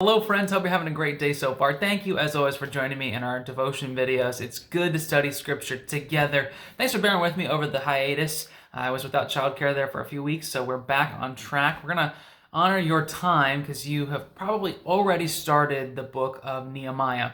Hello friends, hope you're having a great day so far. Thank you as always for joining me in our devotion videos. It's good to study scripture together. Thanks for bearing with me over the hiatus. I was without childcare there for a few weeks, so we're back on track. We're going to honor your time because you have probably already started the book of Nehemiah.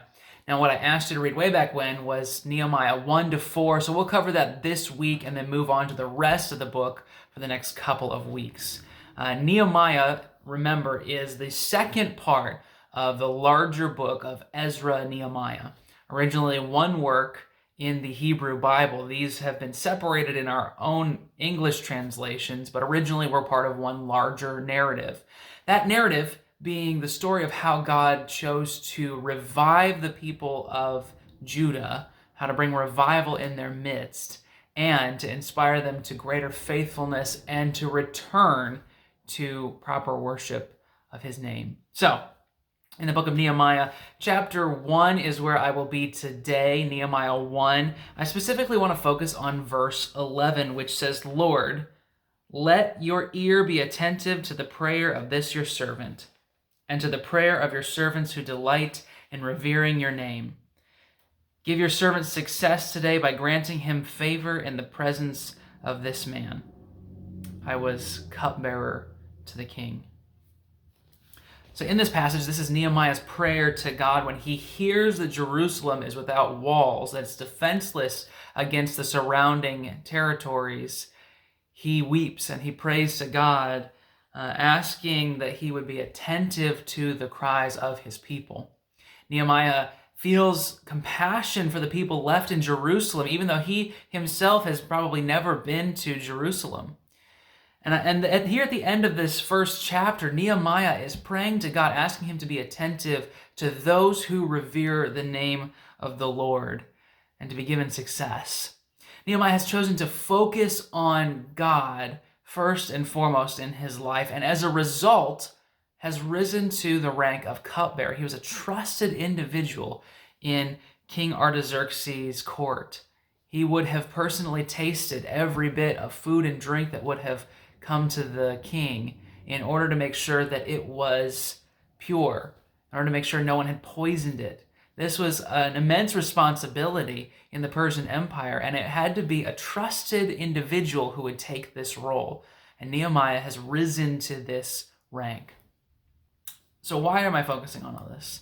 Now what I asked you to read way back when was Nehemiah 1-4, so we'll cover that this week and then move on to the rest of the book for the next couple of weeks. Nehemiah, remember, is the second part of the larger book of Ezra and Nehemiah. Originally one work in the Hebrew Bible. These have been separated in our own English translations, but originally were part of one larger narrative. That narrative being the story of how God chose to revive the people of Judah, how to bring revival in their midst, and to inspire them to greater faithfulness and to return to proper worship of his name. So, in the book of Nehemiah, chapter 1 is where I will be today, Nehemiah 1. I specifically want to focus on verse 11, which says, "Lord, let your ear be attentive to the prayer of this your servant, and to the prayer of your servants who delight in revering your name. Give your servant success today by granting him favor in the presence of this man." I was cupbearer to the king. So in this passage, this is Nehemiah's prayer to God when he hears that Jerusalem is without walls, that it's defenseless against the surrounding territories. He weeps and he prays to God, asking that he would be attentive to the cries of his people. Nehemiah feels compassion for the people left in Jerusalem, even though he himself has probably never been to Jerusalem. And here at the end of this first chapter, Nehemiah is praying to God, asking him to be attentive to those who revere the name of the Lord and to be given success. Nehemiah has chosen to focus on God first and foremost in his life, and as a result, has risen to the rank of cupbearer. He was a trusted individual in King Artaxerxes' court. He would have personally tasted every bit of food and drink that would have come to the king in order to make sure that it was pure, in order to make sure no one had poisoned it. This was an immense responsibility in the Persian Empire, and it had to be a trusted individual who would take this role. And Nehemiah has risen to this rank. So why am I focusing on all this?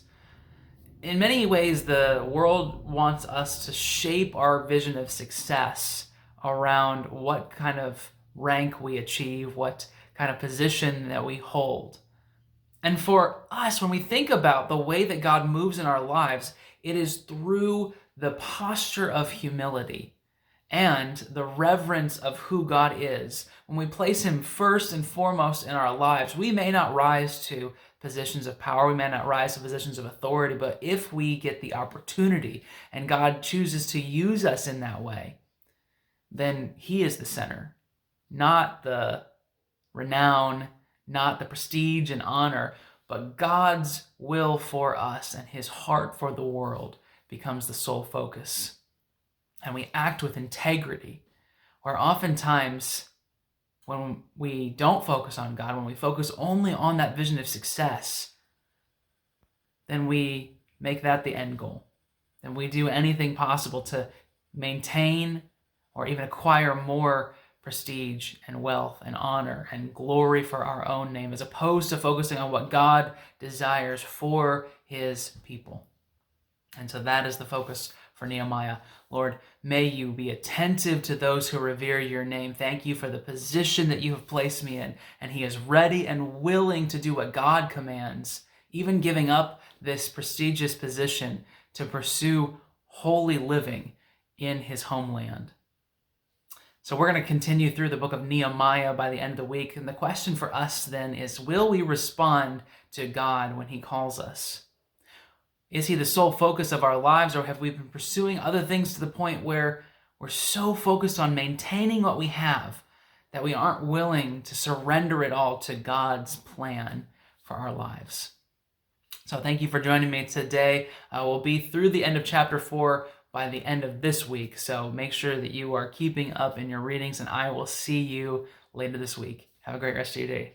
In many ways, the world wants us to shape our vision of success around what kind of rank we achieve, what kind of position that we hold. And for us, when we think about the way that God moves in our lives, it is through the posture of humility and the reverence of who God is. When we place him first and foremost in our lives, we may not rise to positions of power, we may not rise to positions of authority, but if we get the opportunity and God chooses to use us in that way, then he is the center, not the renown, not the prestige and honor, but God's will for us and his heart for the world becomes the sole focus. And we act with integrity, where oftentimes when we don't focus on God, when we focus only on that vision of success, then we make that the end goal. Then we do anything possible to maintain or even acquire more prestige and wealth and honor and glory for our own name, as opposed to focusing on what God desires for his people. And so that is the focus for Nehemiah. Lord, may you be attentive to those who revere your name. Thank you for the position that you have placed me in. And he is ready and willing to do what God commands, even giving up this prestigious position to pursue holy living in his homeland. So we're going to continue through the book of Nehemiah by the end of the week. And the question for us then is, will we respond to God when he calls us? Is he the sole focus of our lives, or have we been pursuing other things to the point where we're so focused on maintaining what we have that we aren't willing to surrender it all to God's plan for our lives? So thank you for joining me today. We'll be through the end of chapter 4 by the end of this week. So make sure that you are keeping up in your readings, and I will see you later this week. Have a great rest of your day.